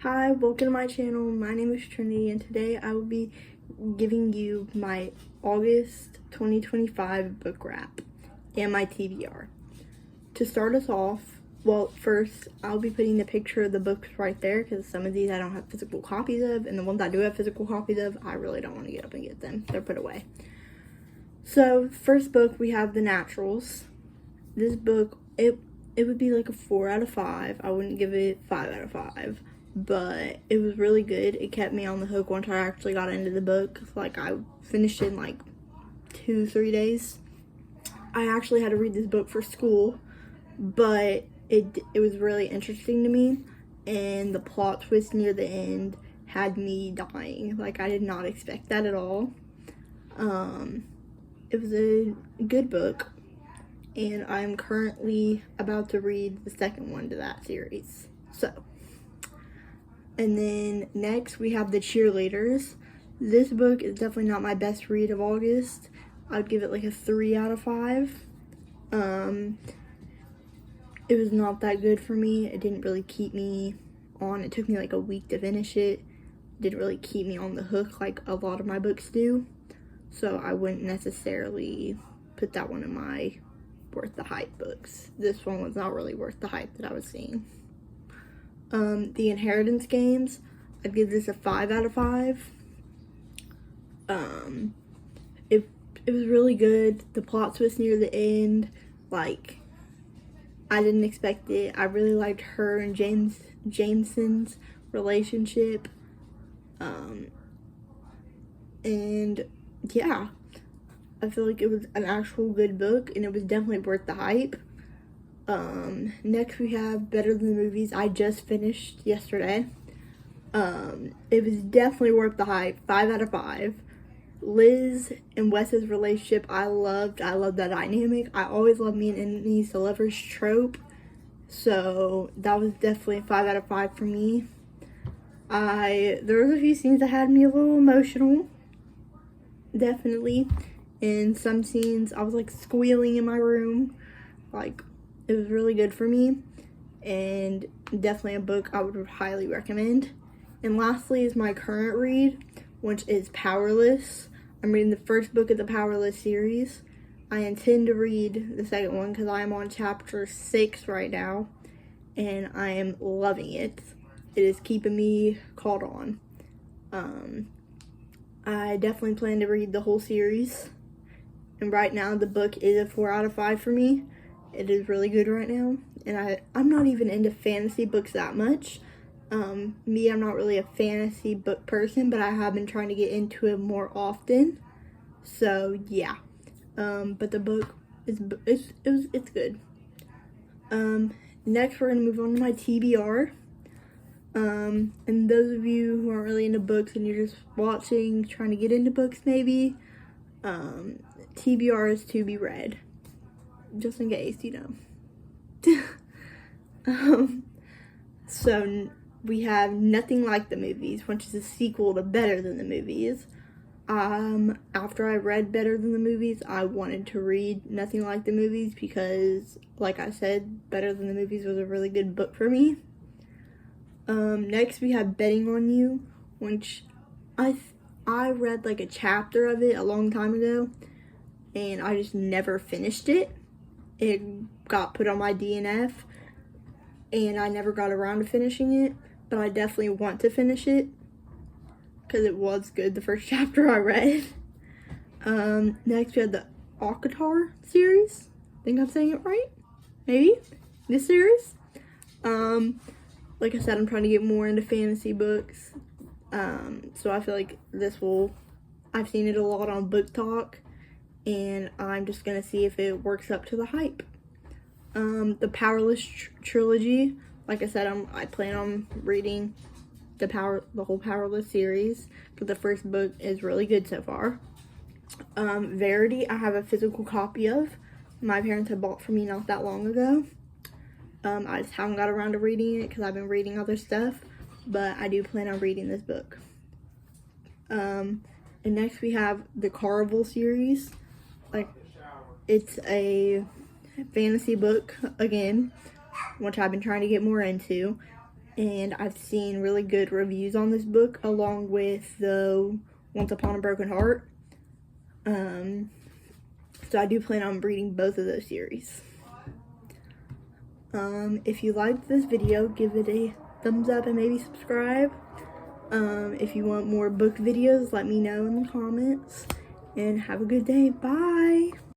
Hi, welcome to my channel. My name is Trinity and today I will be giving you my August 2025 book wrap and my TBR. To start us off, well, first I'll be putting the picture of the books right there because some of these I don't have physical copies of, and the ones I do have physical copies of, I really don't want to get up and get them. They're put away. So, first book we have The Naturals. This book, it would be like a 4 out of 5. I wouldn't give it 5 out of 5. But it was really good. It kept me on the hook once I actually got into the book. Like, I finished it in like 2-3 days. I actually had to read this book for school, but it was really interesting to me, and the plot twist near the end had me dying. Like, I did not expect that at all. It was a good book, and I'm currently about to read the second one to that series. And then next we have The Cheerleaders. This book is definitely not my best read of August. I'd give it like a 3 out of 5. It was not that good for me. It didn't really keep me on. It took me like a week to finish it. It didn't really keep me on the hook like a lot of my books do. So I wouldn't necessarily put that one in my worth the hype books. This one was not really worth the hype that I was seeing. The Inheritance Games, I'd give this a 5 out of 5. It was really good. The plot twist near the end, like, I didn't expect it. I really liked her and Jameson's relationship. And yeah, I feel like it was an actual good book, and it was definitely worth the hype. Next we have Better Than the Movies. I just finished yesterday. It was definitely worth the hype. 5 out of 5. Liz and Wes's relationship, I loved that dynamic. I always love me and enemies to lovers trope. So that was definitely a 5 out of 5 for me. There was a few scenes that had me a little emotional. Definitely. In some scenes, I was like squealing in my room. Like, it was really good for me, and definitely a book I would highly recommend. And lastly is my current read, which is Powerless. I'm reading the first book of the Powerless series. I intend to read the second one because I am on chapter 6 right now, and I am loving it. It is keeping me caught on. I definitely plan to read the whole series, and right now the book is a 4 out of 5 for me. It is really good right now, and I'm not even into fantasy books that much. I'm not really a fantasy book person, but I have been trying to get into it more often. So yeah, but the book is it's good. Next we're gonna move on to my TBR. And those of you who aren't really into books and you're just watching, trying to get into books maybe, TBR is to be read. Just in case, you know. So we have Nothing Like the Movies, which is a sequel to Better Than the Movies. After I read Better Than the Movies, I wanted to read Nothing Like the Movies because, like I said, Better Than the Movies was a really good book for me. Next we have Betting on You, which I read like a chapter of it a long time ago, and I just never finished it. It got put on my DNF, and I never got around to finishing it, but I definitely want to finish it, because it was good, the first chapter I read. Next we had the Akatar series. I think I'm saying it right? Maybe? This series? Like I said, I'm trying to get more into fantasy books, so I feel like I've seen it a lot on Book Talk, and I'm just gonna see if it works up to the hype. The Powerless trilogy, like I said, I plan on reading the whole Powerless series, but the first book is really good so far. Verity, I have a physical copy of. My parents had bought for me not that long ago. I just haven't got around to reading it because I've been reading other stuff, but I do plan on reading this book. And next we have the Carnival series. Like, it's a fantasy book again, which I've been trying to get more into. and I've seen really good reviews on this book, along with the Once Upon a Broken Heart. So I do plan on reading both of those series. If you liked this video, give it a thumbs up and maybe subscribe. If you want more book videos, let me know in the comments. And have a good day. Bye!